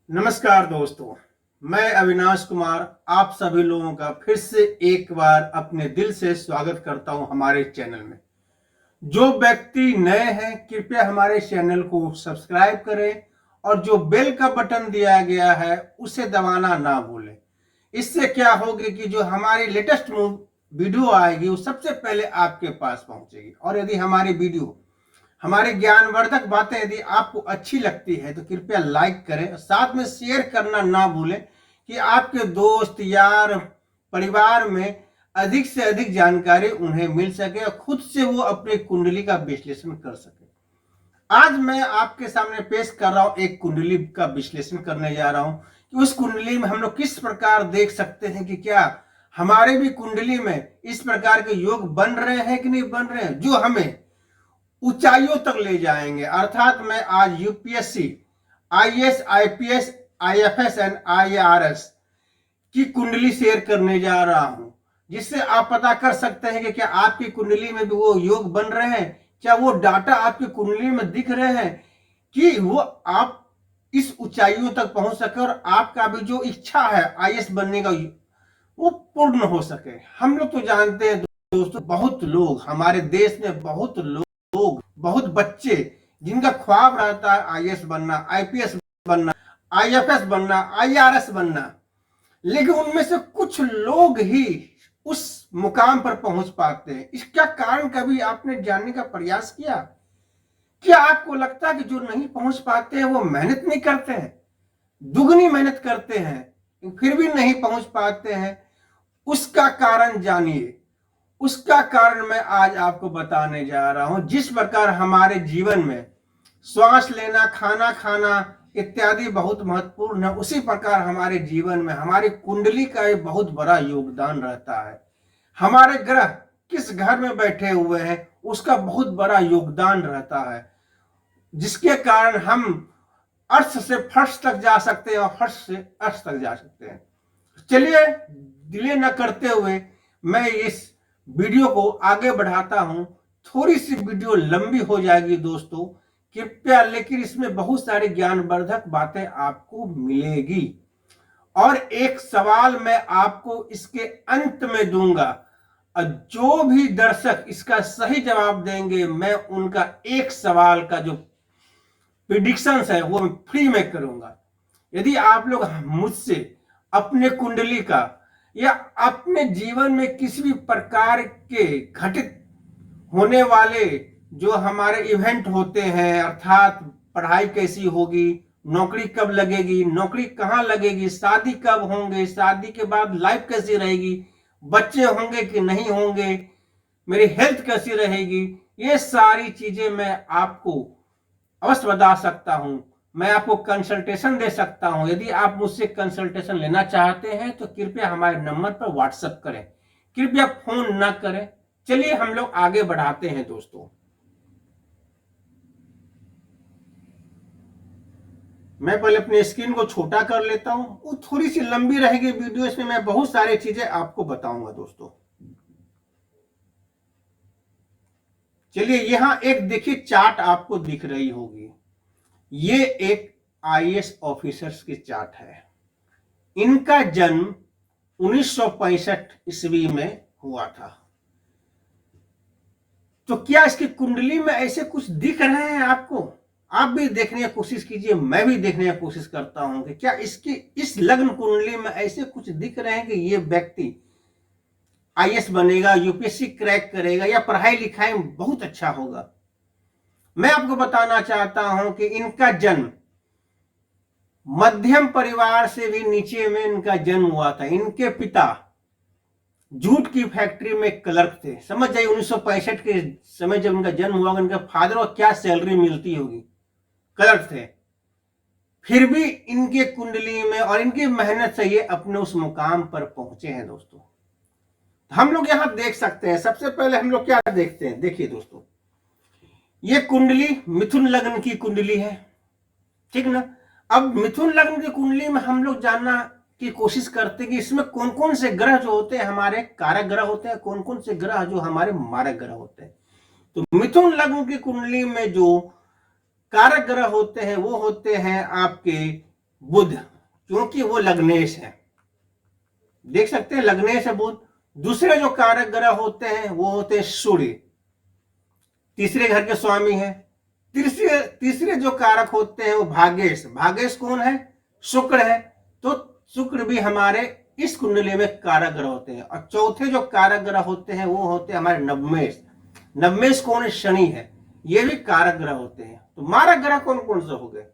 नमस्कार दोस्तों, मैं अविनाश कुमार आप सभी लोगों का फिर से एक बार अपने दिल से स्वागत करता हूं हमारे चैनल में। जो व्यक्ति नए हैं कृपया हमारे चैनल को सब्सक्राइब करें और जो बेल का बटन दिया गया है उसे दबाना ना भूलें। इससे क्या होगी कि जो हमारी लेटेस्ट वीडियो आएगी वो सबसे पहले आपके पास पहुंचेगी। और यदि हमारी वीडियो हमारी ज्ञानवर्धक बातें यदि आपको अच्छी लगती है तो कृपया लाइक करें, साथ में शेयर करना ना भूलें कि आपके दोस्त यार परिवार में अधिक से अधिक जानकारी उन्हें मिल सके और खुद से वो अपनी कुंडली का विश्लेषण कर सके। आज मैं आपके सामने पेश कर रहा हूं, एक कुंडली का विश्लेषण करने जा रहा हूं कि उस कुंडली में हम लोग किस प्रकार देख सकते हैं कि क्या हमारे भी कुंडली में इस प्रकार के योग बन रहे हैं कि नहीं बन रहे हैं, जो हमें ऊंचाइयों तक ले जाएंगे। अर्थात मैं आज UPSC, IAS, IPS, IFS and IRS की कुंडली शेयर करने जा रहा हूं, जिससे आप पता कर सकते हैं कि क्या आपकी कुंडली में भी वो योग बन रहे हैं, क्या वो डाटा आपकी कुंडली में दिख रहे हैं कि वो आप इस ऊंचाइयों तक पहुंच सके और आपका भी जो इच्छा है आईएएस बनने का वो पूर्ण हो सके। हम लोग तो जानते हैं दोस्तों, बहुत लोग हमारे देश में, बहुत बच्चे जिनका ख्वाब रहता है आईएएस बनना, आईपीएस बनना, आईएफएस बनना, आईआरएस बनना, लेकिन उनमें से कुछ लोग ही उस मुकाम पर पहुंच पाते हैं। इसका कारण कभी आपने जानने का प्रयास किया? क्या आपको लगता है कि जो नहीं पहुंच पाते हैं वो मेहनत नहीं करते हैं? दुगनी मेहनत करते हैं फिर भी नहीं पहुंच पाते हैं। उसका कारण जानिए। उसका कारण मैं आज आपको बताने जा रहा हूं। जिस प्रकार हमारे जीवन में श्वास लेना, खाना खाना इत्यादि बहुत महत्वपूर्ण है, उसी प्रकार हमारे जीवन में हमारी कुंडली का एक बहुत बड़ा योगदान रहता है। हमारे ग्रह किस घर में बैठे हुए हैं उसका बहुत बड़ा योगदान रहता है, जिसके कारण हम अर्श से फर्श तक जा सकते हैं और फर्श से अर्श तक जा सकते हैं। चलिए डिले न करते हुए मैं इस वीडियो को आगे बढ़ाता हूं। थोड़ी सी वीडियो लंबी हो जाएगी दोस्तों, कृपया, लेकिन इसमें बहुत सारी ज्ञानवर्धक बातें आपको मिलेगी। और एक सवाल मैं आपको इसके अंत में दूंगा और जो भी दर्शक इसका सही जवाब देंगे मैं उनका एक सवाल का जो प्रिडिक्शन है वो मैं फ्री में करूंगा। यदि आप लोग मुझसे अपने कुंडली का या अपने जीवन में किसी भी प्रकार के घटित होने वाले जो हमारे इवेंट होते हैं, अर्थात पढ़ाई कैसी होगी, नौकरी कब लगेगी, नौकरी कहां लगेगी, शादी कब होंगे, शादी के बाद लाइफ कैसी रहेगी, बच्चे होंगे कि नहीं होंगे, मेरी हेल्थ कैसी रहेगी, ये सारी चीजें मैं आपको अवश्य बता सकता हूं। मैं आपको कंसल्टेशन दे सकता हूं। यदि आप मुझसे कंसल्टेशन लेना चाहते हैं तो कृपया हमारे नंबर पर व्हाट्सएप करें, कृपया फोन ना करें। चलिए हम लोग आगे बढ़ाते हैं दोस्तों। मैं पहले अपनी स्क्रीन को छोटा कर लेता हूं, वो थोड़ी सी लंबी रहेगी वीडियो, इसमें मैं बहुत सारी चीजें आपको बताऊंगा दोस्तों। चलिए यहां एक देखिए चार्ट आपको दिख रही होगी, ये एक आईएएस ऑफिसर्स की चार्ट है। इनका जन्म 1965 ईस्वी में हुआ था। तो क्या इसकी कुंडली में ऐसे कुछ दिख रहे हैं आपको? आप भी देखने की कोशिश कीजिए, मैं भी देखने की कोशिश करता हूं कि क्या इसकी इस लग्न कुंडली में ऐसे कुछ दिख रहे हैं कि ये व्यक्ति आईएएस बनेगा, यूपीएससी क्रैक करेगा या पढ़ाई लिखाई में बहुत अच्छा होगा। मैं आपको बताना चाहता हूं कि इनका जन्म मध्यम परिवार से भी नीचे में इनका जन्म हुआ था। इनके पिता जूट की फैक्ट्री में क्लर्क थे। समझ जाइए 1965 के समय जब उनका जन्म हुआ, उनके फादर को क्या सैलरी मिलती होगी, क्लर्क थे। फिर भी इनके कुंडली में और इनकी मेहनत से ये अपने उस मुकाम पर पहुंचे हैं दोस्तों। हम लोग यहां देख सकते हैं, सबसे पहले हम लोग क्या देखते हैं, देखिए दोस्तों, ये कुंडली मिथुन लग्न की कुंडली है, ठीक ना। अब मिथुन लग्न की कुंडली में हम लोग जानना की कोशिश करते हैं कि इसमें कौन कौन से ग्रह जो होते हैं हमारे कारक ग्रह होते हैं, कौन कौन से ग्रह जो हमारे मारक ग्रह होते हैं। तो मिथुन लग्न की कुंडली में जो कारक ग्रह होते हैं वो होते हैं आपके बुध, क्योंकि वो लग्नेश है, देख सकते हैं लग्नेश है बुध। दूसरे जो कारक ग्रह होते हैं वो होते हैं सूर्य, तीसरे घर के स्वामी है। तीसरे तीसरे जो कारक होते हैं वो भाग्येश, भाग्येश कौन है? शुक्र है। तो शुक्र भी हमारे इस कुंडली में कारक ग्रह होते हैं। और चौथे जो कारक ग्रह होते हैं वो होते हैं हमारे नवमेश, नवमेश कौन है? शनि है, ये भी कारक ग्रह होते हैं। तो मारक ग्रह कौन कौन से हो गए?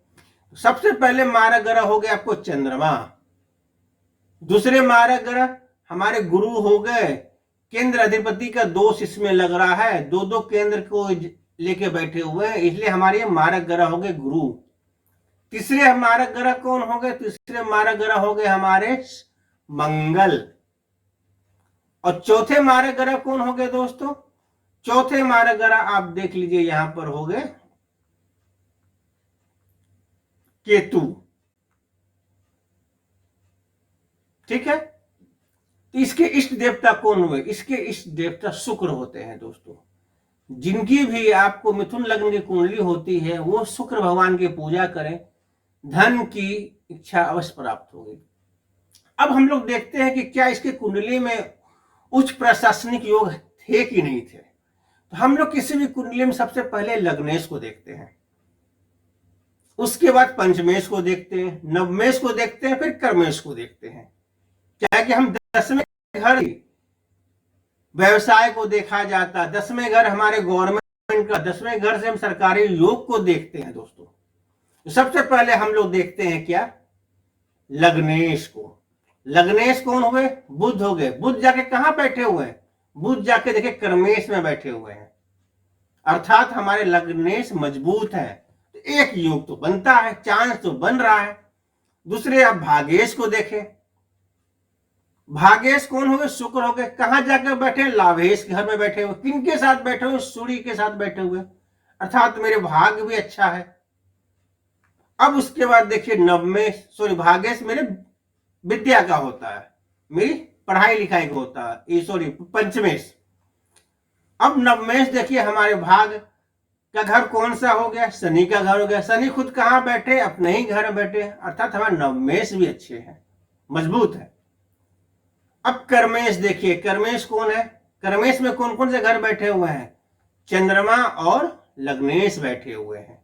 सबसे पहले मारक ग्रह हो गए आपको चंद्रमा, दूसरे मारक ग्रह हमारे गुरु हो गए। केंद्र अधिपति का दोष इसमें लग रहा है, दो दो केंद्र को लेके बैठे हुए हैं, इसलिए हमारे मारक ग्रह हो गए गुरु। तीसरे मारक ग्रह कौन हो गए? तीसरे मारक ग्रह हो गए हमारे मंगल। और चौथे मारक ग्रह कौन हो गए दोस्तों? चौथे मारक ग्रह आप देख लीजिए यहां पर हो गए केतु, ठीक है। तो इसके इष्ट देवता कौन हुए? इसके इष्ट देवता शुक्र होते हैं दोस्तों। जिनकी भी आपको मिथुन लग्न की कुंडली होती है वो शुक्र भगवान की पूजा करें, धन की इच्छा अवश्य प्राप्त होगी। अब हम लोग देखते हैं कि क्या इसके कुंडली में उच्च प्रशासनिक योग थे कि नहीं थे। तो हम लोग किसी भी कुंडली में सबसे पहले लग्नेश को देखते हैं, उसके बाद पंचमेश को देखते हैं, नवमेश को देखते हैं, फिर कर्मेश को देखते हैं। क्या है कि हम 10वें घर व्यवसाय को देखा जाता है, 10वें घर हमारे गवर्नमेंट का, 10वें घर से हम सरकारी योग को देखते हैं दोस्तों। तो सबसे पहले हम लोग देखते हैं क्या? लग्नेश को। लग्नेश कौन हुए? बुध हो गए। बुध जाके कहां बैठे हुए हैं? बुध जाके देखिए कर्मेश में बैठे हुए हैं, अर्थात हमारे लग्नेश मजबूत है। तो एक योग तो बनता है, चांस तो बन रहा है। दूसरे आप भाग्येश को देखें, भाग्येश कौन हो गए? शुक्र हो गए। कहां जाकर बैठे? लाभेश घर में बैठे हुए। किनके साथ बैठे हुए? सूर्य के साथ बैठे हुए, अर्थात मेरे भाग्य भी अच्छा है। अब उसके बाद देखिए नवमेश, सॉरी भाग्येश मेरे विद्या का होता है, मेरी पढ़ाई लिखाई का होता है, सॉरी पंचमेश। अब नवमेश देखिए हमारे भाग का घर कौन सा हो गया? शनि का घर हो गया। शनि खुद कहां बैठे? अपने ही घर में बैठे, अर्थात हमारे नवमेश भी अच्छे हैं, मजबूत है। अब कर्मेश देखिए, कर्मेश कौन है? कर्मेश में कौन कौन से घर बैठे हुए हैं? चंद्रमा और लग्नेश बैठे हुए हैं।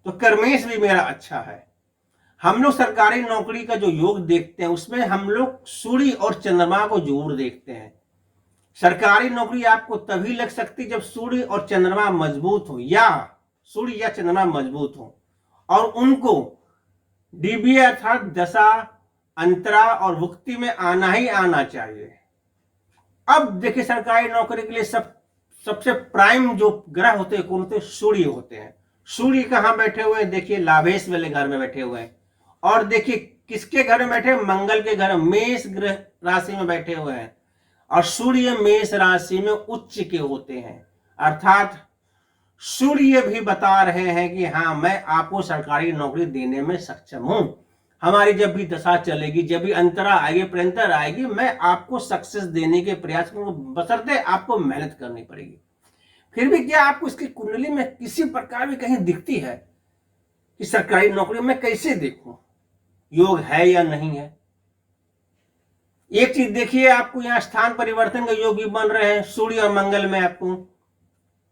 तो कर्मेश भी मेरा अच्छा है। हम लोग सरकारी नौकरी का जो योग देखते हैं उसमें हम लोग सूर्य और चंद्रमा को जरूर देखते हैं। सरकारी नौकरी आपको तभी लग सकती जब सूर्य और चंद्रमा मजबूत हो, या सूर्य या चंद्रमा मजबूत हो, और उनको डीबीए अर्थात दशा अंतरा और भुक्ति में आना ही आना चाहिए। अब देखिए सरकारी नौकरी के लिए सबसे प्राइम जो ग्रह होते हैं कौन होते हैं? सूर्य होते हैं। सूर्य कहां बैठे हुए हैं? देखिए लाभेश वाले घर में बैठे हुए हैं। और देखिए किसके घर में बैठे? मंगल के घर, मेष ग्रह राशि में बैठे हुए हैं। और सूर्य मेष राशि में उच्च के होते हैं, अर्थात सूर्य भी बता रहे हैं कि हाँ मैं आपको सरकारी नौकरी देने में सक्षम हूं। हमारी जब भी दशा चलेगी, जब भी अंतरा आएगी, प्रंतर आएगी, मैं आपको सक्सेस देने के प्रयास करूंगा, बशर्ते आपको मेहनत करनी पड़ेगी। फिर भी क्या आपको इसकी कुंडली में किसी प्रकार भी कहीं दिखती है कि सरकारी नौकरी में कैसे देखूं, योग है या नहीं है? एक चीज देखिए, आपको यहाँ स्थान परिवर्तन के योग भी बन रहे हैं सूर्य और मंगल में। आपको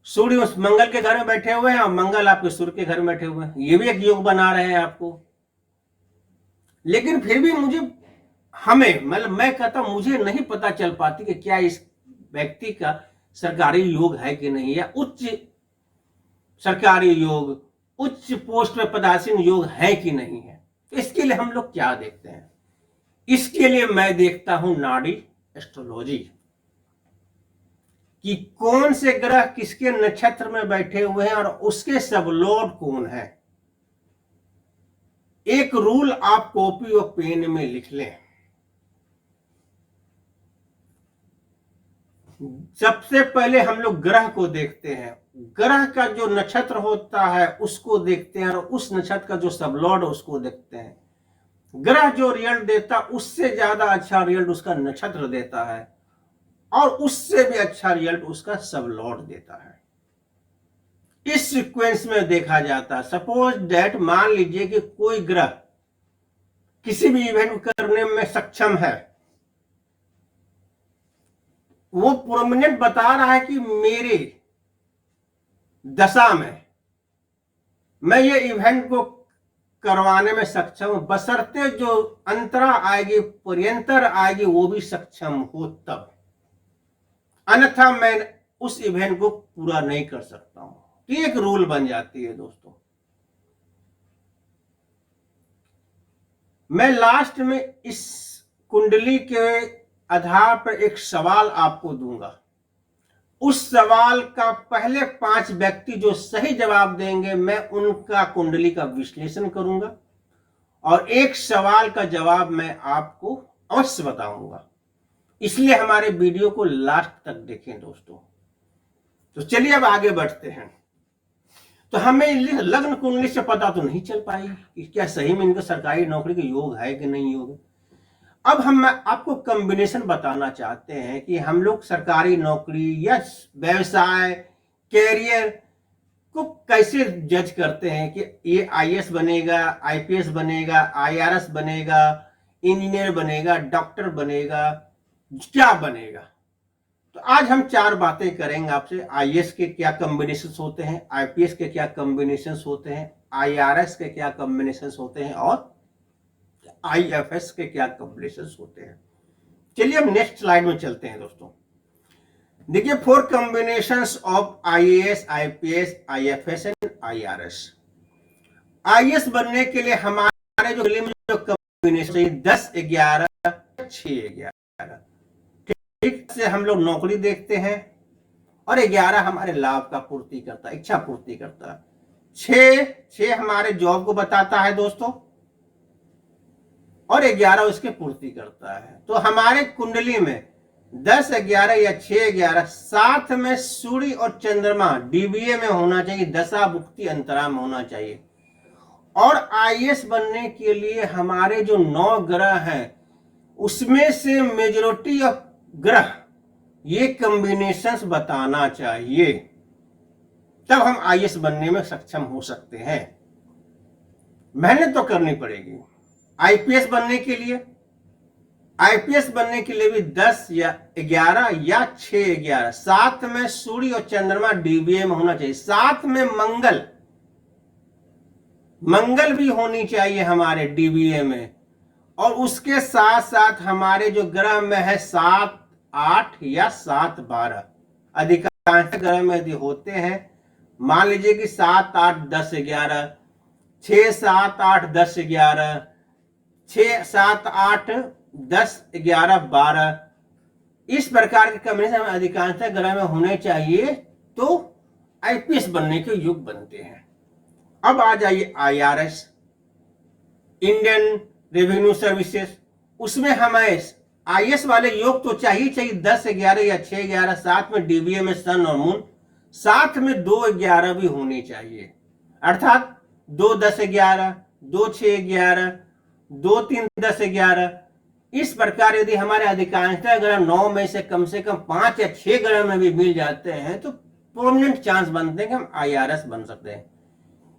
सूर्य उस मंगल के घर में बैठे हुए हैं और मंगल आपके सूर्य के घर में बैठे हुए हैं, ये भी एक योग बना रहे हैं आपको। लेकिन फिर भी मुझे मतलब मैं कहता हूं मुझे नहीं पता चल पाती कि क्या इस व्यक्ति का सरकारी योग है कि नहीं, या उच्च सरकारी योग, उच्च पोस्ट में पदासीन योग है कि नहीं है। तो इसके लिए हम लोग क्या देखते हैं? इसके लिए मैं देखता हूं नाड़ी एस्ट्रोलॉजी, कि कौन से ग्रह किसके नक्षत्र में बैठे हुए हैं और उसके सबलॉर्ड कौन है। एक रूल आप कॉपी और पेन में लिख लें। सबसे पहले हम लोग ग्रह को देखते हैं, ग्रह का जो नक्षत्र होता है उसको देखते हैं, और उस नक्षत्र का जो सबलॉर्ड उसको देखते हैं। ग्रह जो रिजल्ट देता उससे ज्यादा अच्छा रिजल्ट उसका नक्षत्र देता है, और उससे भी अच्छा रिजल्ट उसका सबलॉर्ड देता है। इस सीक्वेंस में देखा जाता है। सपोज दैट मान लीजिए कि कोई ग्रह किसी भी इवेंट को करने में सक्षम है, वो प्रोमिनेंट बता रहा है कि मेरे दशा में मैं ये इवेंट को करवाने में सक्षम हूं, बशर्ते जो अंतरा आएगी, पर्यंतर आएगी, वो भी सक्षम हो तब, अन्यथा मैं उस इवेंट को पूरा नहीं कर सकता हूं। तो एक रूल बन जाती है दोस्तों। मैं लास्ट में इस कुंडली के आधार पर एक सवाल आपको दूंगा। उस सवाल का पहले 5 व्यक्ति जो सही जवाब देंगे, मैं उनका कुंडली का विश्लेषण करूंगा और एक सवाल का जवाब मैं आपको अवश्य बताऊंगा। इसलिए हमारे वीडियो को लास्ट तक देखें दोस्तों। तो चलिए अब आगे बढ़ते हैं। तो हमें लग्न कुंडली से पता तो नहीं चल पाई कि क्या सही में इनका सरकारी नौकरी के योग है कि नहीं योग। अब हम आपको कॉम्बिनेशन बताना चाहते हैं कि हम लोग सरकारी नौकरी या व्यवसाय, कैरियर को कैसे जज करते हैं कि ये आईएएस बनेगा, आईपीएस बनेगा, आईआरएस बनेगा, इंजीनियर बनेगा, डॉक्टर बनेगा, क्या बनेगा। तो आज हम 4 बातें करेंगे आपसे। आईएएस के क्या कॉम्बिनेशंस होते हैं, आईपीएस के क्या कॉम्बिनेशंस होते हैं, आईआरएस के क्या कॉम्बिनेशंस होते हैं और आईएफएस के क्या कॉम्बिनेशंस होते हैं। चलिए अब नेक्स्ट स्लाइड में चलते हैं दोस्तों। देखिए 4 combinations of IAS, IPS, IFS and IRS. IAS बनने के लिए हमारे जो कॉम्बिनेशन 10, 11, 6, 11, ठीक से हम लोग नौकरी देखते हैं और 11 हमारे लाभ का पूर्ति करता है, इच्छा पूर्ति करता है। 6 हमारे जॉब को बताता है दोस्तों और 11 उसके पूर्ति करता है। तो हमारे कुंडली में 10, 11 या 6, 11 साथ में सूर्य और चंद्रमा डीबीए में होना चाहिए, दशा भुक्ति अंतरा में होना चाहिए। और आईएएस बनने के लिए हमारे जो 9 ग्रह हैं उसमें से मेजॉरिटी ऑफ ग्रह ये कॉम्बिनेशंस बताना चाहिए, तब हम आईएएस बनने में सक्षम हो सकते हैं। मेहनत तो करनी पड़ेगी। आईपीएस बनने के लिए भी 10 या 11 या 6, 11 साथ में सूर्य और चंद्रमा डीबीए में होना चाहिए। साथ में मंगल भी होनी चाहिए हमारे डीबीए में। और उसके साथ साथ हमारे जो ग्रह में है 7, 8 या 7, 12 अधिकांश ग्रह में यदि होते हैं, मान लीजिए कि 7, 8, 10, 11, 6, 7, 8, 10, 11, 6, 7, 8, 10, 11, 12 इस प्रकार के कॉम्बिनेशन अधिकांश ग्रह में होने चाहिए, तो आईपीएस बनने के योग बनते हैं। अब आ जाइए आईआरएस, इंडियन रेवेन्यू सर्विसेज। उसमें हमें आईएएस वाले योग तो चाहिए 10, 11 या 6, 11 साथ में डीबीए में सन और मून, साथ में 2, 11 भी होनी चाहिए, अर्थात 2, 10, 11, 2, 6, 11, 2, 3, 10, 11 इस प्रकार यदि हमारे अधिकांश ग्रह 9 में से कम 5 या 6 ग्रह में भी मिल जाते हैं तो प्रोमिनेंट चांस बनते हैं कि हम आईआरएस बन सकते हैं।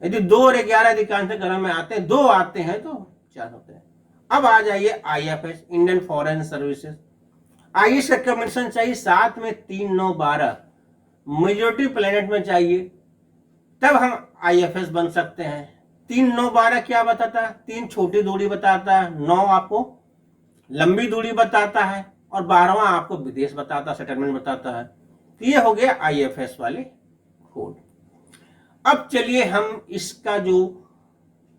यदि 2 और 11 अधिकांश ग्रह में आते हैं, 2 आते हैं तो 4 होते हैं। अब आ जाइए IFS, Indian foreign services. IAS का कॉम्बिनेशन चाहिए साथ में 3, 9, 12 मेजॉरिटी प्लेनेट में चाहिए, तब हम आईएफएस बन सकते हैं। 3, 9, 12 क्या बताता है? 3 छोटी दूरी बताता है, 9 आपको लंबी दूरी बताता है और 12वां आपको विदेश बताता है, सेटलमेंट बताता है। तो ये हो गया आईएफएस वाले कोड। अब चलिए हम इसका जो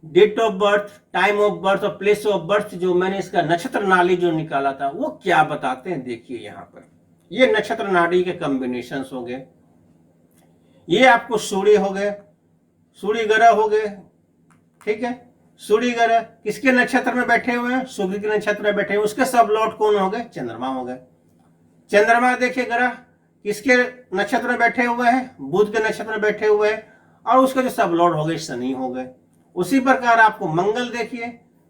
date of birth, time of birth और प्लेस ऑफ बर्थ जो मैंने इसका नक्षत्र नाड़ी जो निकाला था वो क्या बताते हैं। देखिए यहाँ पर ये नक्षत्र नाड़ी के कॉम्बिनेशंस हो गए। ये आपको सूर्य हो गए, सूर्य ग्रह हो गए, ठीक है। सूर्य ग्रह किसके नक्षत्र में बैठे हुए हैं? सूर्य के नक्षत्र में बैठे हुए। उसके सब लॉर्ड कौन हो गए? चंद्रमा हो गए। चंद्रमा देखिए ग्रह किसके नक्षत्र में बैठे हुए हैं? बुध के नक्षत्र में बैठे हुए हैं और उसके जो सब लॉर्ड हो गए शनि हो गए। उसी प्रकार आपको मंगल देखिए,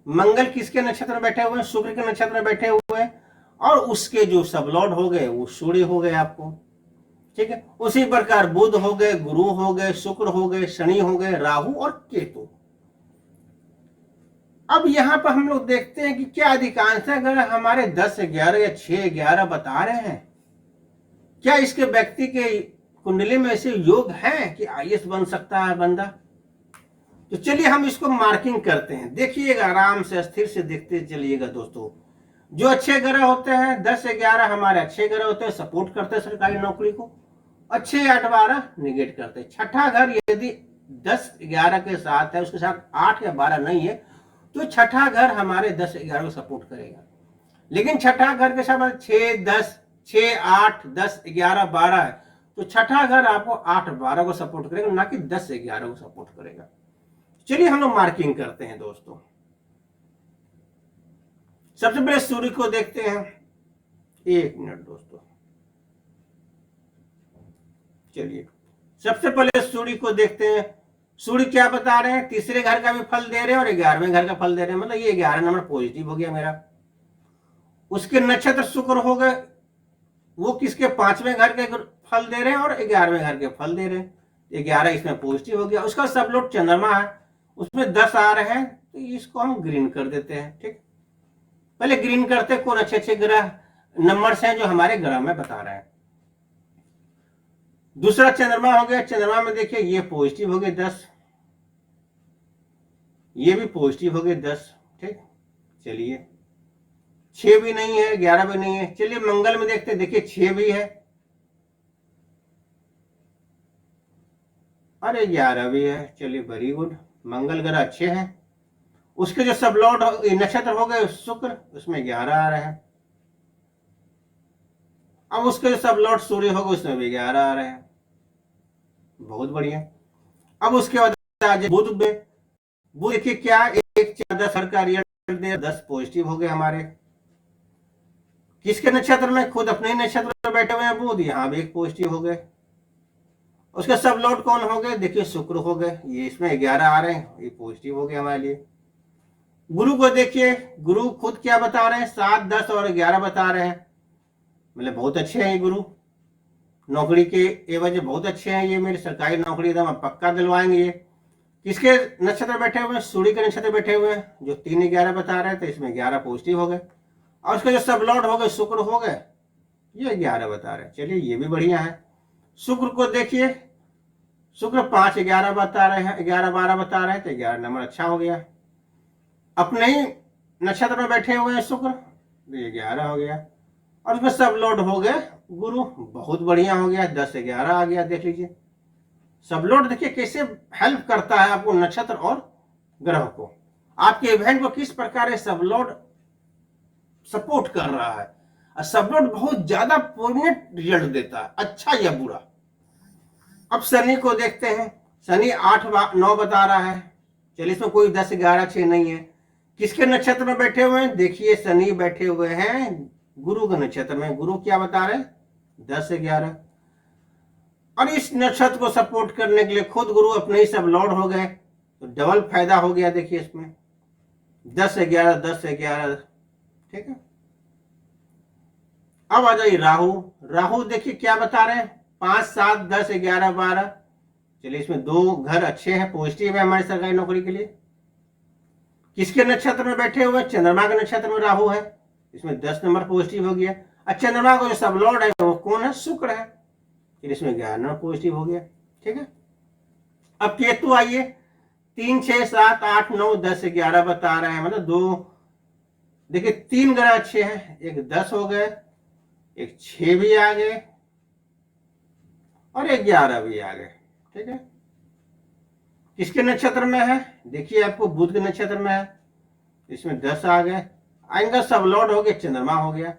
मंगल किसके नक्षत्र में बैठे हुए हैं? शुक्र के नक्षत्र में बैठे हुए हैं और उसके जो सब लॉर्ड हो गए वो सूर्य हो गए आपको, ठीक है। उसी प्रकार बुध हो गए, गुरु हो गए, शुक्र हो गए, शनि हो गए, राहु और केतु। अब यहाँ पर हम लोग देखते हैं कि क्या अधिकांश ग्रह हमारे 10 11 या 6 11 बता रहे हैं। क्या इसके व्यक्ति के कुंडली में ऐसे योग हैं कि आईएएस बन सकता है बंदा। तो चलिए हम इसको मार्किंग करते हैं, देखिएगा आराम से स्थिर से देखते चलिएगा दोस्तों। जो अच्छे ग्रह होते हैं 10 11 हमारे अच्छे ग्रह होते हैं, सपोर्ट करते हैं सरकारी नौकरी को। अच्छे 8 12 निगेट करते हैं। छठा घर यदि 10 11 के साथ है, उसके साथ 8 या 12 नहीं है, तो छठा घर हमारे 10 11 को सपोर्ट करेगा। लेकिन छठा घर के साथ 6 10 6 8 10 11 12 है, तो छठा घर आपको 8 12 को सपोर्ट करेगा, ना कि 10 11 को सपोर्ट करेगा। चलिए हम लोग मार्किंग करते हैं दोस्तों। सबसे पहले सूर्य को देखते हैं। 1 मिनट दोस्तों, चलिए सबसे पहले सूर्य को देखते हैं। सूर्य क्या बता रहे हैं, तीसरे घर का भी फल दे रहे हैं और 11वें घर का फल दे रहे हैं, मतलब ये 11 नंबर पॉजिटिव हो गया मेरा। उसके नक्षत्र शुक्र हो गए, वो किसके 5वें घर के फल दे रहे हैं और 11वें घर के फल दे रहे हैं, 11 इसमें पॉजिटिव हो गया। उसका सब लोड चंद्रमा है, उसमें 10 आ रहे हैं, तो इसको हम ग्रीन कर देते हैं। ठीक, पहले ग्रीन करते कौन अच्छे अच्छे ग्रह नंबर्स हैं जो हमारे ग्रह में बता रहे हैं। दूसरा चंद्रमा हो गया। चंद्रमा में देखिए ये पॉजिटिव हो गए 10, ये भी पॉजिटिव हो गए 10। ठीक, चलिए 6 भी नहीं है, 11 भी नहीं है। चलिए मंगल में देखते हैं, देखिए 6 भी है और 11 भी है। चलिए वेरी गुड, मंगल ग्रह अच्छे हैं। उसके जो सब लॉर्ड नक्षत्र हो गए शुक्र, उसमें 11 आ रहे हैं। अब उसके जो सब लॉर्ड सूर्य हो गए उसमें भी 11 आ रहे हैं, बहुत बढ़िया। अब उसके बाद बुध में, बुध देखिए क्या 1 4 10 हर का रिजल्ट दे, 10 पॉजिटिव हो गए हमारे। किसके नक्षत्र में, खुद अपने ही नक्षत्र में बैठे हुए हैं बुध, यहाँ भी 1 पॉजिटिव हो गए। उसके सब लॉर्ड कौन हो गए, देखिए शुक्र हो गए, ये इसमें 11 आ रहे हैं, ये पॉजिटिव हो गए हमारे लिए। गुरु को देखिए, गुरु खुद क्या बता रहे हैं, 7 10 और 11 बता रहे हैं, मतलब बहुत अच्छे हैं ये गुरु। नौकरी के एवज बहुत अच्छे हैं ये, मेरी सरकारी नौकरी एकदम पक्का दिलवाएंगे ये। किसके नक्षत्र बैठे हुए हैं, सूर्य के नक्षत्र बैठे हुए हैं, जो 3 11 बता रहे थे, इसमें 11 पॉजिटिव हो गए। और उसके जो सब लॉर्ड हो गए शुक्र हो गए, ये 11 बता रहे हैं। चलिए ये भी बढ़िया है। शुक्र को देखिए, शुक्र 5 11 बता रहे हैं, 11 12 बता रहे हैं, तो 11 नंबर अच्छा हो गया। अपने ही नक्षत्र में बैठे हुए हैं शुक्र, तो ये 11 हो गया। और उसमें सब लॉर्ड हो गए गुरु, बहुत बढ़िया हो गया, 10 11 आ गया। देख लीजिए सब लॉर्ड देखिए कैसे हेल्प करता है आपको, नक्षत्र और ग्रह को, आपके इवेंट को किस प्रकार सब लॉर्ड सपोर्ट कर रहा है। और सब लॉर्ड बहुत ज्यादा पॉजिटिव रिजल्ट देता है, अच्छा या बुरा। अब शनि को देखते हैं। शनि 8 9 बता रहा है, चलिए इसमें कोई 10 11 6 नहीं है। किसके नक्षत्र में बैठे हुए हैं, देखिए शनि बैठे हुए हैं गुरु के नक्षत्र में। गुरु क्या बता रहे हैं, 10 11। और इस नक्षत्र को सपोर्ट करने के लिए खुद गुरु अपने ही सब लॉर्ड हो गए, तो डबल फायदा हो गया। देखिए इसमें 10 11 10 11। ठीक है, अब आ जाइए राहु। राहु देखिए क्या बता रहे हैं, 5 7 10 11 12। चलिए इसमें 2 घर अच्छे हैं, पॉजिटिव है हमारी सरकारी नौकरी के लिए। किसके नक्षत्र में बैठे हुए, चंद्रमा के नक्षत्र में राहु है, इसमें 10 नंबर पॉजिटिव हो गया। और चंद्रमा को जो सब लॉर्ड है वो कौन है, शुक्र है, फिर इसमें 11 नंबर पॉजिटिव हो गया। ठीक है, अब केतु आइए, 3 6 7 8 9 10 11 बता रहे हैं, मतलब 2 देखिए 3 ग्रह अच्छे हैं, एक 10 हो गए, एक 6 भी आ गए और 11 भी आ गए। ठीक है, किसके नक्षत्र में है, देखिए आपको बुध के नक्षत्र में है, इसमें 10 आ गए। आएंगे सब लॉर्ड हो गए, चंद्रमा हो गया।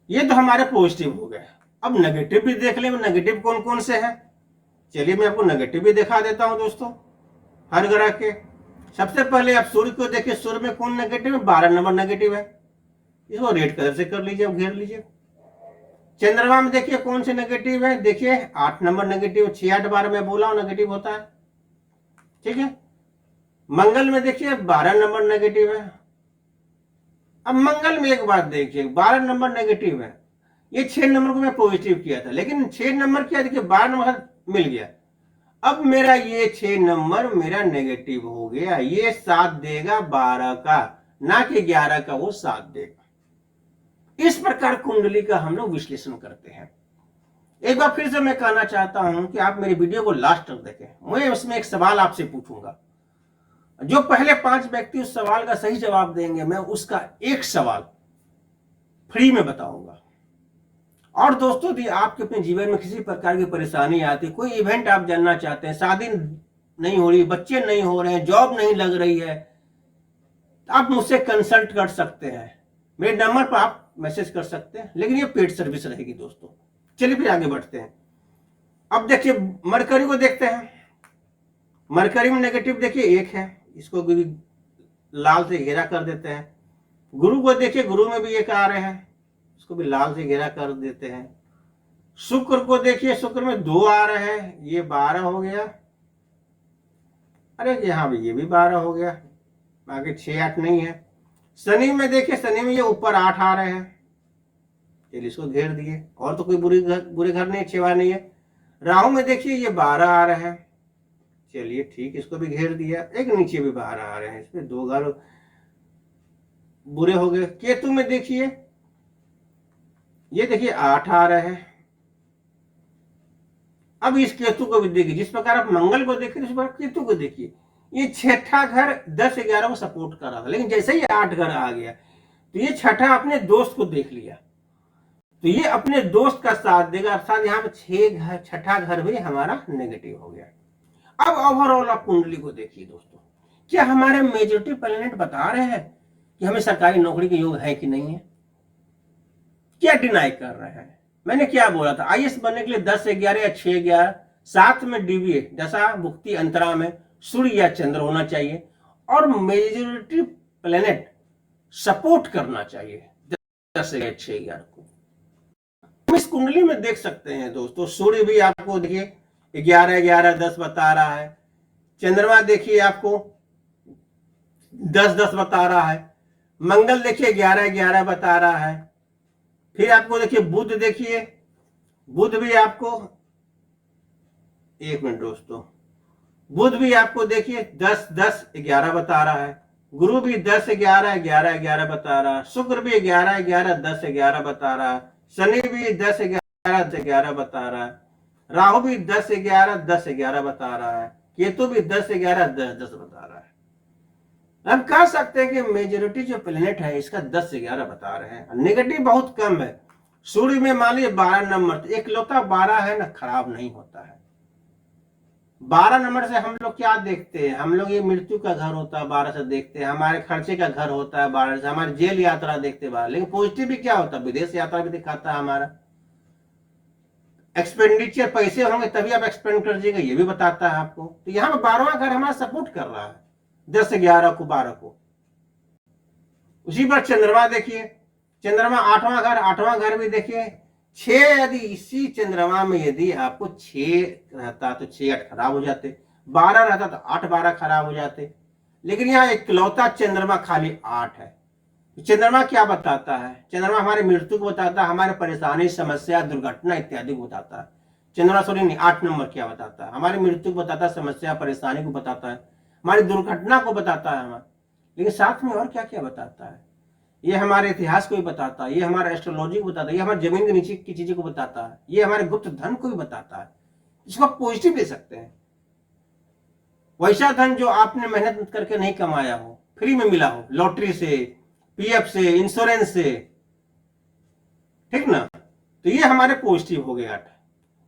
ये तो हमारे पॉजिटिव हो गए। अब नेगेटिव भी देख ले, नेगेटिव कौन कौन से हैं। चलिए मैं आपको नेगेटिव भी दिखा देता हूं दोस्तों, हर ग्रह के। सबसे पहले आप सूर्य को देखिए, सूर्य में कौन नेगेटिव है, 12 नंबर नेगेटिव है, इसको रेड कलर से कर लीजिए, घेर लीजिए। चंद्रमा में देखिए कौन से नेगेटिव है, देखिए 8 नंबर नेगेटिव, 6 8 12 में बोला हूं नेगेटिव होता है। ठीक है, मंगल में देखिए 12 नंबर नेगेटिव है। अब मंगल में एक बात देखिए, 12 नंबर नेगेटिव है, ये 6 नंबर को मैं पॉजिटिव किया था, लेकिन 6 नंबर किया देखिए 12 नंबर मिल गया। अब मेरा ये 6 नंबर मेरा नेगेटिव हो गया, ये साथ देगा 12 का, ना कि 11 का वो साथ देगा। इस प्रकार कुंडली का हम लोग विश्लेषण करते हैं। एक बार फिर से मैं कहना चाहता हूं कि आप मेरी वीडियो को लास्ट तक देखें। मैं उसमें एक सवाल आपसे पूछूंगा, जो पहले 5 व्यक्ति उस सवाल का सही जवाब देंगे, मैं उसका एक सवाल फ्री में बताऊंगा। और दोस्तों, यदि आपके अपने जीवन में किसी प्रकार की परेशानी आती, कोई इवेंट आप जानना चाहते हैं, शादी नहीं हो रही, बच्चे नहीं हो रहे हैं, जॉब नहीं लग रही है, तो आप मुझसे कंसल्ट कर सकते हैं। मेरे नंबर पर आप मैसेज कर सकते हैं, लेकिन ये पेड सर्विस रहेगी दोस्तों। चलिए फिर आगे बढ़ते हैं। अब देखिए मरकरी को देखते हैं। मरकरी में नेगेटिव देखिए 1 है, इसको भी लाल से घेरा कर देते हैं। गुरु को देखिए, गुरु में भी 1 आ रहे हैं, इसको भी लाल से घेरा कर देते हैं। शुक्र को देखिए, शुक्र में 2 आ रहे हैं, ये 12 हो गया। अरे यहाँ भी ये भी 12 हो गया, आगे 6 8 नहीं है। शनि में देखिए, शनि में ये ऊपर 8 आ रहे हैं, चलिए इसको घेर दिए। और तो कोई बुरे घर नहीं, 6 नहीं है। राहु में देखिए ये 12 आ रहे हैं, चलिए ठीक, इसको भी घेर दिया। एक नीचे भी 12 आ रहे हैं, इसमें 2 घर बुरे हो गए। केतु में देखिए, ये देखिए 8 आ रहे हैं। अब इस केतु को भी देखिए, जिस प्रकार आप मंगल को देखिए उस प्रकार केतु को देखिए। ये छठा घर 10 11 को सपोर्ट कर रहा था, लेकिन जैसे ही 8 घर आ गया तो ये छठा अपने दोस्त को देख लिया, तो ये अपने दोस्त का साथ देगा, अर्थात यहाँ पे 6 घर, छठा घर भी हमारा नेगेटिव हो गया। अब ओवरऑल आप कुंडली को देखिए दोस्तों, क्या हमारे मेजॉरिटी प्लैनेट बता रहे हैं कि हमें सरकारी नौकरी के योग है कि नहीं है? क्या डिनाई कर रहे हैं? मैंने क्या बोला था, आईएएस बनने के लिए 10 11 या 6 11, साथ में डीवीए दशा भुक्ति अंतरा में सूर्य या चंद्र होना चाहिए, और मेजॉरिटी प्लैनेट सपोर्ट करना चाहिए 10 या 6 11 को। हम इस कुंडली में देख सकते हैं दोस्तों, सूर्य भी आपको देखिए 11 11 10 बता रहा है, चंद्रमा देखिए आपको 10 10 बता रहा है, मंगल देखिए 11 11 बता रहा है। फिर आपको देखिए बुध देखिए, बुध भी आपको, एक मिनट दोस्तों, बुध भी आपको देखिए 10 10 11 बता रहा है, गुरु भी 10 11 11 11 बता रहा है, शुक्र भी 11 11 10 11 बता रहा है, शनि भी 10 11 11 बता रहा है, राहु भी 10 11 10 11 बता रहा है, केतु भी 10 11 10 10 बता रहा है। हम कह सकते हैं कि मेजोरिटी जो प्लेनेट है इसका 10 से 11 बता रहे हैं, नेगेटिव बहुत कम है। सूर्य में मान लीजिए 12 नंबर, तो एकलौता 12 है ना, खराब नहीं होता है। 12 नंबर से हम लोग क्या देखते हैं, हम लोग ये मृत्यु का घर होता है 12 से देखते हैं, हमारे खर्चे का घर होता है 12 से, हमारी जेल यात्रा देखते हैं 12। लेकिन पॉजिटिव भी क्या होता है, विदेश यात्रा भी दिखाता है, हमारा एक्सपेंडिचर पैसे होंगे तभी आप एक्सपेंड कर दीजिएगा, ये भी बताता है आपको। तो यहाँ पे 12वां घर हमारा सपोर्ट कर रहा है 10 से 11 को, 12 को। उसी पर चंद्रमा देखिए, चंद्रमा 8वां घर, 8वां घर भी देखिए 6, यदि इसी चंद्रमा में यदि आपको 6 रहता तो 6 8 खराब हो जाते, 12 रहता तो 8 12 खराब हो जाते। लेकिन यहाँ इकलौता चंद्रमा खाली 8 है। चंद्रमा क्या बताता है? चंद्रमा हमारे मृत्यु को बताता है, हमारे परेशानी, समस्या, दुर्घटना इत्यादि को बताता है। चंद्रमा सॉरी नहीं, 8 नंबर क्या बताता है? हमारी मृत्यु को बताता है, समस्या परेशानी को बताता है, हमारी दुर्घटना को बताता है हमारा। लेकिन साथ में और क्या क्या बताता है? ये हमारे इतिहास को भी बताता है, ये हमारे एस्ट्रोलॉजी को बताता है, ये हमारे जमीन के नीचे की चीजों को बताता है, ये हमारे गुप्त धन को भी बताता है। इसको आप पॉजिटिव ले सकते हैं। वैसा धन जो आपने मेहनत करके नहीं कमाया हो, फ्री में मिला हो, लॉटरी से, पीएफ से, इंश्योरेंस से, ठीक ना, तो ये हमारे पॉजिटिव हो गए 8।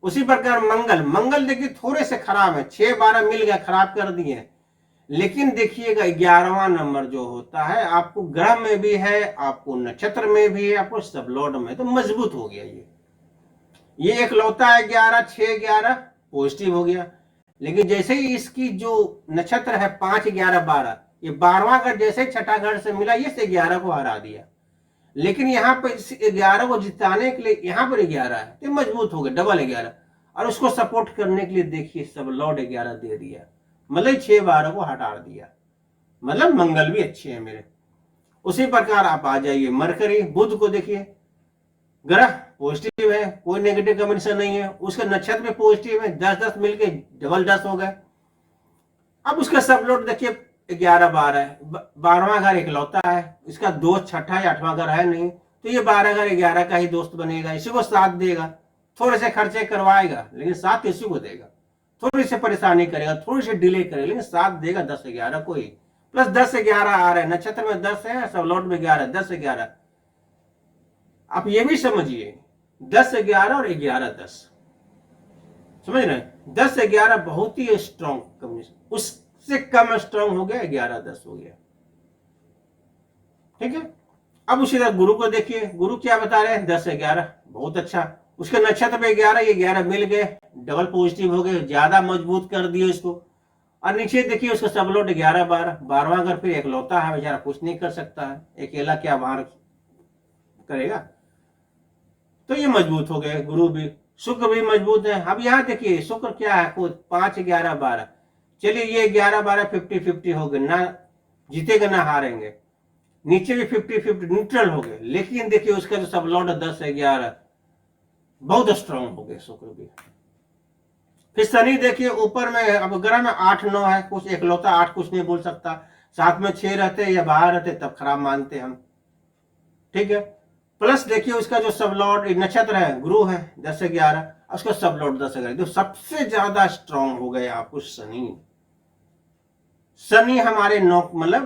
उसी प्रकार मंगल, मंगल देखिए थोड़े से खराब है, 6 12 मिल गया, खराब कर दिए। लेकिन देखिएगा 11वां नंबर जो होता है, आपको ग्रह में भी है, आपको नक्षत्र में भी है, आपको सब लॉर्ड में, तो मजबूत हो गया ये एकलौता है 11 6 11 पॉजिटिव हो गया। लेकिन जैसे ही इसकी जो नक्षत्र है 5 11 12, ये 12वां घर जैसे छठा घर से मिला, ये से 11 को हरा दिया। लेकिन यहाँ पर 11 को जिताने के लिए यहाँ पर 11 है, तो मजबूत हो गया, डबल 11। और उसको सपोर्ट करने के लिए देखिए सब लॉर्ड 11 दे दिया, मतलब 6 12 को हटा दिया, मतलब मंगल भी अच्छे हैं मेरे। उसी प्रकार आप आ जाइए मरकरी, बुध को देखिए, ग्रह पॉजिटिव है, कोई नेगेटिव कॉम्बिनेशन नहीं है, उसके नक्षत्र में पॉजिटिव है, 10-10 मिलके डबल 10 हो गए। अब उसका सब लोड देखिए 11-12 है, 12वां घर इकलौता है, इसका दोस्त छठा या 8वां घर है नहीं, तो ये 12 घर 11 का ही दोस्त बनेगा, इसी को साथ देगा, थोड़े से खर्चे करवाएगा लेकिन साथ इसी को देगा, थोड़ी सी परेशानी करेगा, थोड़ी सी डिले करेगा लेकिन साथ देगा 10-11 को ही। प्लस 10-11 आ रहा है, नक्षत्र में 10 है, सब लोड में 11, 10-11। आप ये भी समझिए 10-11 और 11-10, समझ रहे हैं, 10-11 बहुत ही स्ट्रॉन्ग कम्युनिकेशन, उससे कम स्ट्रॉन्ग हो गया 11-10 हो गया। ठीक है, अब उसी तरह गुरु को देखिए, गुरु क्या बता रहे हैं, 10-11 बहुत अच्छा, उसके नक्षत्र में 11, ये 11 मिल गए, डबल पॉजिटिव हो गए, ज्यादा मजबूत कर दिए इसको। और नीचे देखिए उसका सबलोट 11-12, 12वां घर फिर एकलौता है, बेचारा कुछ नहीं कर सकता है, अकेला क्या बाहर करेगा, तो ये मजबूत हो गए गुरु भी। शुक्र भी मजबूत है। अब यहाँ देखिए शुक्र क्या है, खुद 5-11-12, चलिए ये 11-12 50-50 हो गए, ना जीतेगा ना हारेंगे, नीचे भी 50-50 न्यूट्रल हो गए, लेकिन देखिए उसका जो सब लॉट 10-11 बहुत स्ट्रांग हो गए शुक्र भी। फिर शनि देखिए ऊपर में, अब ग्रह में 8-9 है, कुछ एकलौता 8 कुछ नहीं बोल सकता, साथ में 6 रहते या बाहर रहते तब खराब मानते हम। ठीक है, प्लस देखिए उसका जो सब लॉर्ड नक्षत्र है गुरु है 10-11, उसका सब लॉर्ड 10-11, तो सबसे ज्यादा स्ट्रांग हो गए आपको शनि। शनि हमारे नौक मतलब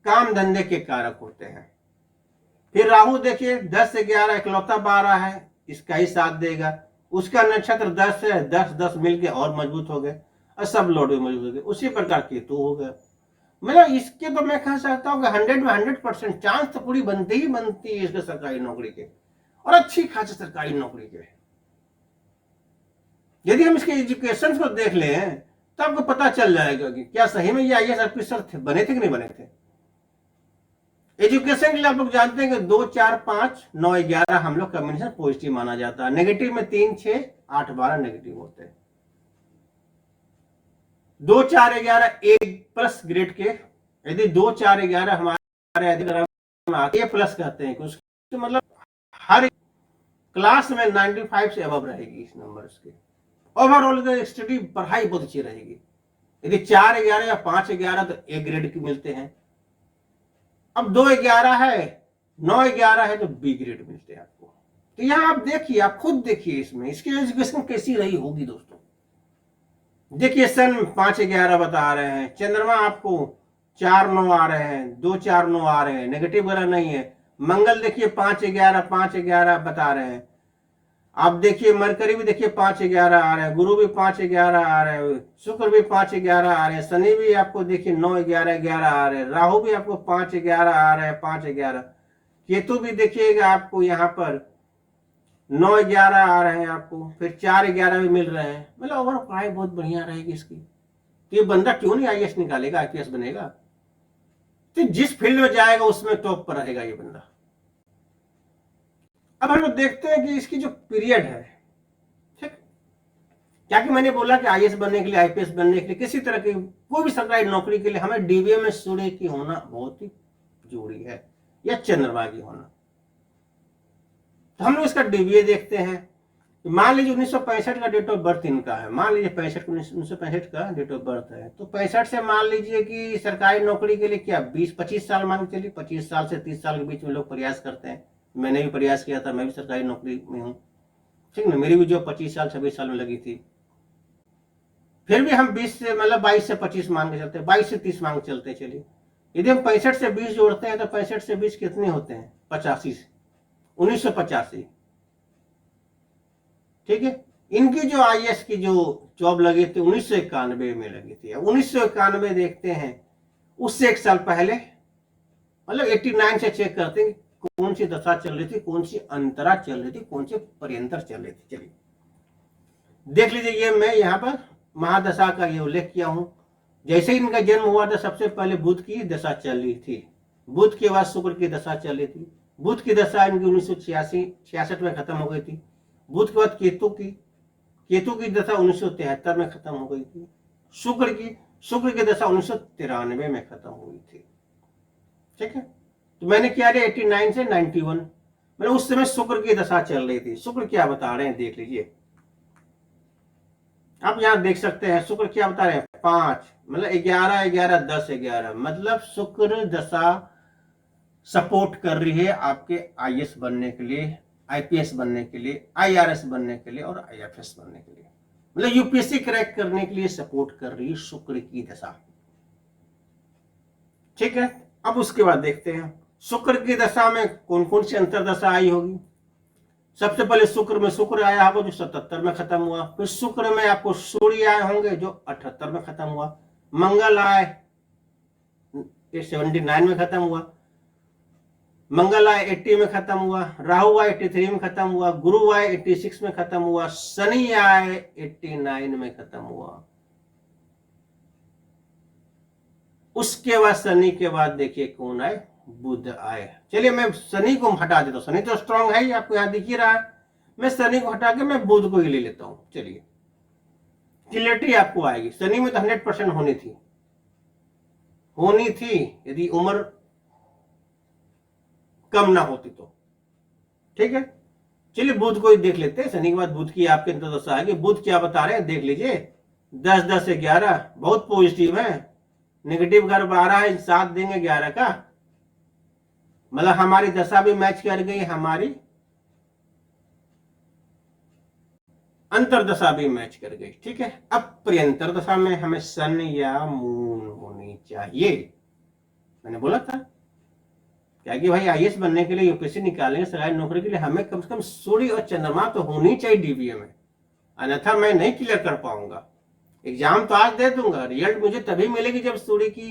काम धंधे के कारक होते हैं। फिर राहु देखिए 10-11 इकलौता 12 है, इसका ही साथ देगा, उसका नक्षत्र 10 है, 10-10 मिलके और मजबूत हो गए और सब लोड भी मजबूत हो गए। उसी प्रकार केतु हो गया, मतलब इसके तो मैं कह सकता हूँ कि 100 में 100% चांस तो पूरी बनती ही बनती है इसके सरकारी नौकरी के, और अच्छी खासी सरकारी नौकरी के। यदि हम इसके एजुकेशन को देख लें तो आपको पता चल जाएगा कि क्या सही में ये IAS ऑफिसर थे, बने थे कि नहीं बने थे। एजुकेशन के लिए आप लोग जानते हैं कि 2-4-5-9-11 हम लोग कॉम्बिनेशन पॉजिटिव माना जाता है, नेगेटिव में 3-6-8-12 नेगेटिव होते हैं। 2-4-11 A+ ग्रेड के, यदि 2-4-11 हमारे A+ कहते हैं, उसके मतलब हर क्लास में 95 से अबव रहेगी इस नंबर उसके, ओवरऑल स्टडी पढ़ाई बहुत अच्छी रहेगी। यदि 4-11 या 5-11 तो A ग्रेड की मिलते हैं, अब 2-11 है, 9-11 है तो B ग्रेड मिलते हैं आपको। तो यहां आप देखिए, आप खुद देखिए इसमें इसकी एजुकेशन कैसी रही होगी दोस्तों। देखिए सन 5-11 बता रहे हैं, चंद्रमा आपको 4-9 आ रहे हैं, 2-4-9 आ रहे हैं, नेगेटिव वाला नहीं है। मंगल देखिए 5-11 बता रहे हैं, आप देखिए मरकरी भी देखिए 5-11 आ रहे हैं, गुरु भी 5-11 आ रहे हैं, शुक्र भी 5-11 आ रहे हैं, शनि भी आपको देखिए 9-11-11 आ रहे हैं, राहु भी आपको 5-11 आ रहे हैं, 5-11, केतु भी देखिएगा आपको यहाँ पर 9-11 आ रहे हैं आपको, फिर 4-11 भी मिल रहे हैं, मतलब ओवरऑल पढ़ाई बहुत बढ़िया रहेगी इसकी। तो ये बंदा क्यों नहीं IAS निकालेगा, IPS बनेगा, तो जिस फील्ड में जाएगा उसमें टॉप पर रहेगा ये बंदा। अब हम लोग देखते हैं कि इसकी जो पीरियड है, ठीक, क्या कि मैंने बोला कि IAS बनने के लिए, IPS बनने के लिए, किसी तरह की कोई भी सरकारी नौकरी के लिए हमें DVA में सूर्य की होना बहुत ही जरूरी है, या चंद्रमा की होना। तो हम लोग इसका DVA देखते हैं। मान लीजिए 1965 का डेट ऑफ बर्थ इनका है, मान लीजिए 1965 का डेट ऑफ बर्थ है, तो 65 से मान लीजिए कि सरकारी नौकरी के लिए क्या 20-25 साल मान के चलिए, 25 साल से 30 साल के बीच में लोग प्रयास करते हैं। मैंने भी प्रयास किया था, मैं भी सरकारी नौकरी में हूँ, ठीक ना, मेरी भी जो 25 साल 26 साल में लगी थी। फिर भी हम 20 से मतलब 22 से 25 मान के चलते, 22 से 30 मान के चलते चलिए। यदि हम 65 से 20 जोड़ते हैं तो 65 से 20 कितने होते हैं, 85 से 1985, ठीक है। इनकी जो IAS की जो जॉब लगी थी 1991 में लगी थी। 1991 देखते हैं, उससे एक साल पहले मतलब 89 से चेक करते हैं कौन सी दशा चल रही थी, कौन सी अंतरा चल रही थी, कौन सी पर्यंतर चल रही थी। चलिए देख लीजिए, ये मैं यहाँ पर महादशा का ये उल्लेख किया हूं। जैसे ही इनका जन्म हुआ था सबसे पहले बुध की दशा चल रही थी, बुध के बाद शुक्र की दशा चल रही थी। बुध की दशा इनकी 1986 में खत्म हो गई थी। बुध के बाद केतु की दशा 1973 में खत्म हो गई थी। शुक्र की दशा 1993 में खत्म हुई थी, ठीक है। तो मैंने क्या लिया 89 से 91, मतलब उस समय शुक्र की दशा चल रही थी। शुक्र क्या बता रहे हैं देख लीजिए, आप यहां देख सकते हैं शुक्र क्या बता रहे हैं, 5 मतलब 11 11 10 11, मतलब शुक्र दशा सपोर्ट कर रही है आपके आईएएस बनने के लिए, आईपीएस बनने के लिए, आईआरएस बनने के लिए और आईएफएस बनने के लिए, मतलब यूपीएससी क्रैक करने के लिए सपोर्ट कर रही है शुक्र की दशा। ठीक है, अब उसके बाद देखते हैं शुक्र की दशा में कौन कौन सी अंतरदशा आई होगी। सबसे पहले शुक्र में शुक्र आया होगा जो 77 में खत्म हुआ, फिर शुक्र में आपको सूर्य आए होंगे जो 78 में खत्म हुआ, मंगल आए 79 में खत्म हुआ, मंगल आए 80 में खत्म हुआ, राहु आए 83 में खत्म हुआ, गुरु आए 86 में खत्म हुआ, शनि आए 89 में खत्म हुआ। उसके बाद शनि के बाद देखिए कौन आए, बुध आए। चलिए मैं शनि को हटा देता हूं, शनि तो स्ट्रांग है ही, आपको यहां दिख ही रहा है। मैं शनि को हटा के मैं बुध को ही ले लेता हूं। चलिए क्लियरिटी आपको आएगी। शनि में तो 100% होनी थी यदि उम्र कम ना होती तो। ठीक है, चलिए बुध को ही देख लेते हैं। शनि के बाद बुध की आपके अंतर्दशा आएगी। बुध क्या बता रहे हैं देख लीजिए, 10 10 11 बहुत पॉजिटिव है, नेगेटिव घर 12 है, 7 देंगे 11 का, मतलब हमारी दशा भी मैच कर गई, हमारी अंतरदशा भी मैच कर गई। ठीक है, अब प्रियंतर दशा में हमें सन या मून होनी चाहिए। मैंने बोला था क्या कि भाई आईएएस बनने के लिए, यूपीएससी निकालेंगे सरकारी नौकरी के लिए, हमें कम से कम सूर्य और चंद्रमा तो होनी चाहिए डीबीए में, अन्यथा मैं नहीं क्लियर कर पाऊंगा। एग्जाम तो आज दे दूंगा, रिजल्ट मुझे तभी मिलेगी जब सूर्य की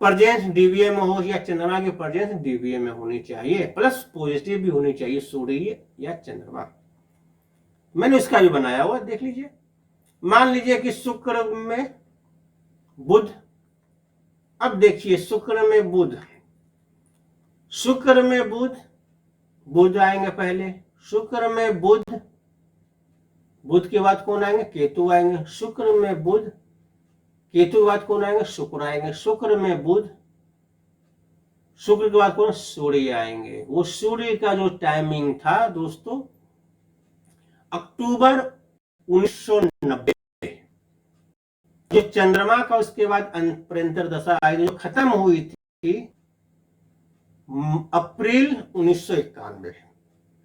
प्रेजेंस डीबीए में हो या चंद्रमा की प्रेजेंस डीबीए में होनी चाहिए, प्लस पॉजिटिव भी होनी चाहिए सूर्य या चंद्रमा। मैंने इसका भी बनाया हुआ देख लीजिए। मान लीजिए कि शुक्र में बुध, अब देखिए शुक्र में बुध, शुक्र में बुध, बुध आएंगे पहले, शुक्र में बुध, बुध के बाद कौन आएंगे, केतु आएंगे, शुक्र में बुध, केतु के बाद कौन आएंगे, शुक्र आएंगे, शुक्र में बुध, शुक्र के बाद कौन, सूर्य आएंगे। वो सूर्य का जो टाइमिंग था दोस्तों अक्टूबर 1990, जो चंद्रमा का उसके बाद प्रियंतर दशा आई जो खत्म हुई थी अप्रैल 1991,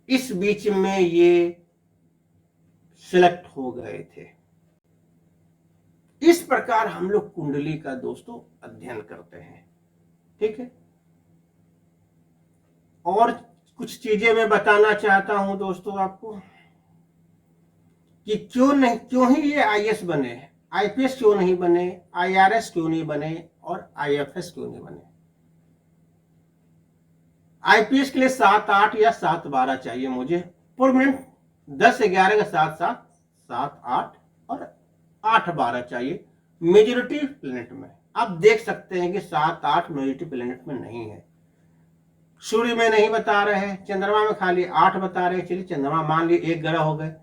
इस बीच में ये सिलेक्ट हो गए थे। इस प्रकार हम लोग कुंडली का दोस्तों अध्ययन करते हैं। ठीक है, और कुछ चीजें मैं बताना चाहता हूं दोस्तों आपको कि क्यों ही ये आईएएस बने, आईपीएस क्यों नहीं बने, आईआरएस क्यों नहीं बने और आईएफएस क्यों नहीं बने। आईपीएस के लिए 7 8 या 7 12 चाहिए मुझे, परमानेंट 10 11 के साथ साथ 7 8 और 8 12 चाहिए मेजोरिटी प्लेनेट में। आप देख सकते हैं कि 7 8 मेजोरिटी प्लेनेट में नहीं है। सूर्य में नहीं बता रहे हैं, चंद्रमा में खाली 8 बता रहे हैं, चलिए चंद्रमा मान लीजिए 1 ग्रह हो गए,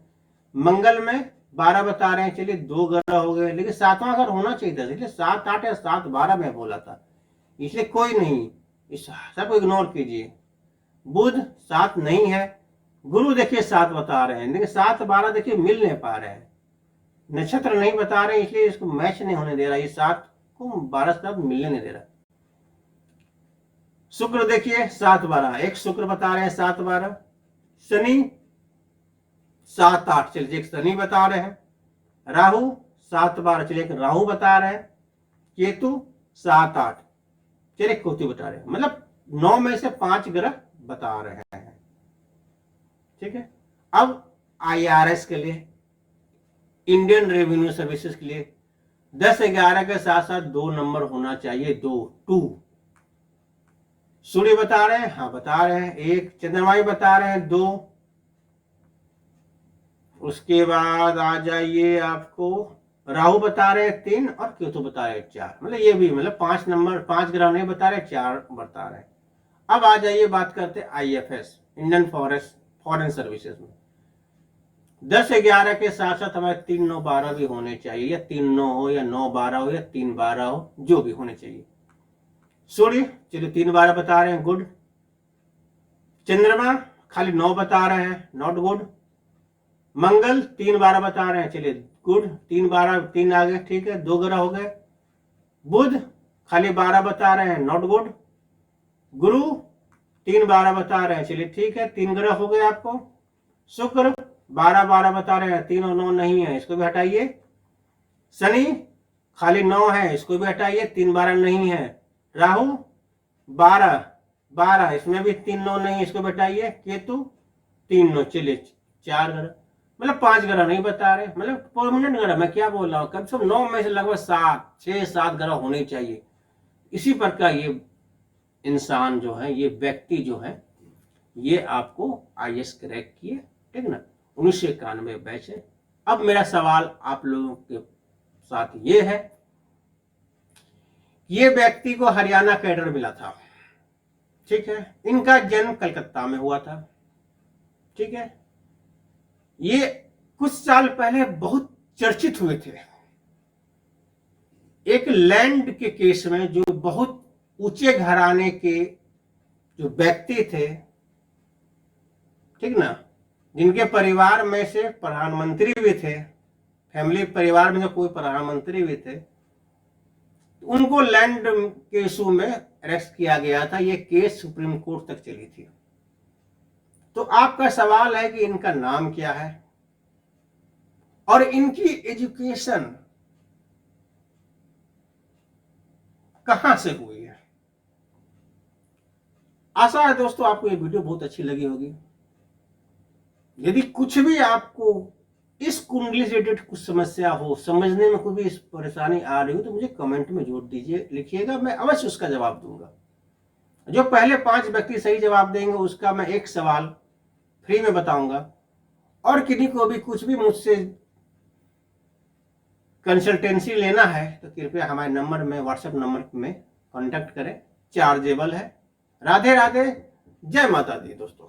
मंगल में 12 बता रहे हैं, चलिए 2 ग्रह हो गए, लेकिन 7वां ग्रह होना चाहिए था, इसलिए 7 8 या 7 12 में बोला था, इसलिए कोई नहीं, इस सबको इग्नोर कीजिए। बुध 7 नहीं है, गुरु देखिए 7 बता रहे हैं, लेकिन 7 12 देखिए मिल नहीं पा रहे हैं, नक्षत्र नहीं बता रहे हैं, इसलिए इसको मैच नहीं होने दे रहा, ये 7 को 12 से मिलने नहीं दे रहा। शुक्र देखिए 7 12, एक शुक्र बता रहे हैं 7 12, शनि 7 8, चलिए एक शनि बता रहे हैं, राहु 7 12, चलिए एक राहु बता रहे हैं, केतु 7 8, चलिए केतु बता रहे हैं, मतलब 9 में से 5 ग्रह बता रहे हैं। ठीक है, अब आईआरएस के लिए, इंडियन रेवेन्यू सर्विसेज के लिए 10 11 के साथ साथ 2 नंबर होना चाहिए, 2 सूर्य बता रहे हैं, हाँ बता रहे हैं, 1 चंद्रमा बता रहे हैं, 2, उसके बाद आ जाइए आपको राहु बता रहे हैं 3 और केतु बता रहे हैं 4, मतलब ये भी मतलब 5 नंबर, 5 ग्रह नहीं बता रहे, 4 बता रहे हैं। अब आ जाइए बात करते हैं आईएफएस, इंडियन फॉरेन सर्विसेज में 10 11 के साथ साथ हमारे 3 9 12 भी होने चाहिए, या 3 9 हो या 9 12 हो या 3 12 हो, जो भी होने चाहिए। सूर्य चलिए 3 12 बता रहे हैं, गुड, चंद्रमा खाली 9 बता रहे हैं, नॉट गुड। मंगल 3 12 बता रहे हैं, चलिए गुड, 3 12 3 आ गए, ठीक है, 2 ग्रह हो गए। बुध खाली 12 बता रहे हैं, नॉट गुड। गुरु 3 12 बता रहे हैं, चलिए ठीक है, 3 ग्रह हो गए आपको। शुक्र 12 12 बता रहे हैं, 3 और 9 नहीं है, इसको भी हटाइए। शनि खाली 9 है, इसको भी हटाइए, 3 12 नहीं है। राहु 12 12, इसमें भी 3 9 नहीं, इसको हटाइए। केतु 3 9, चलिए 4 ग्रह, मतलब 5 ग्रह नहीं बता रहे, मतलब परमानेंट ग्रह। मैं क्या बोल रहा हूँ, कम से कम 9 में से लगभग 6 7 ग्रह होने चाहिए। इसी प्रकार ये इंसान जो है, ये व्यक्ति जो है, ये आपको IAS क्रैक किए, ठीक ना। 1991 बैच है। अब मेरा सवाल आप लोगों के साथ ये है, ये व्यक्ति को हरियाणा कैडर मिला था, ठीक है। इनका जन्म कलकत्ता में हुआ था, ठीक है। ये कुछ साल पहले बहुत चर्चित हुए थे एक लैंड के केस में, जो बहुत ऊंचे घराने के जो व्यक्ति थे, ठीक ना, जिनके परिवार में से प्रधानमंत्री भी थे, फैमिली परिवार में जो कोई प्रधानमंत्री भी थे, उनको लैंड के इशू में अरेस्ट किया गया था। ये केस सुप्रीम कोर्ट तक चली थी। तो आपका सवाल है कि इनका नाम क्या है और इनकी एजुकेशन कहां से हुई है। आशा है दोस्तों आपको ये वीडियो बहुत अच्छी लगी होगी। यदि कुछ भी आपको इस कुंडली से रिलेटेड कुछ समस्या हो, समझने में कोई भी परेशानी आ रही हो, तो मुझे कमेंट में जोड़ दीजिए, लिखिएगा, मैं अवश्य उसका जवाब दूंगा। जो पहले 5 व्यक्ति सही जवाब देंगे उसका मैं एक सवाल फ्री में बताऊंगा। और किसी को भी कुछ भी मुझसे कंसल्टेंसी लेना है तो कृपया हमारे नंबर में, व्हाट्सएप नंबर में कांटेक्ट करें, चार्जेबल है। राधे राधे, जय माता दी दोस्तों।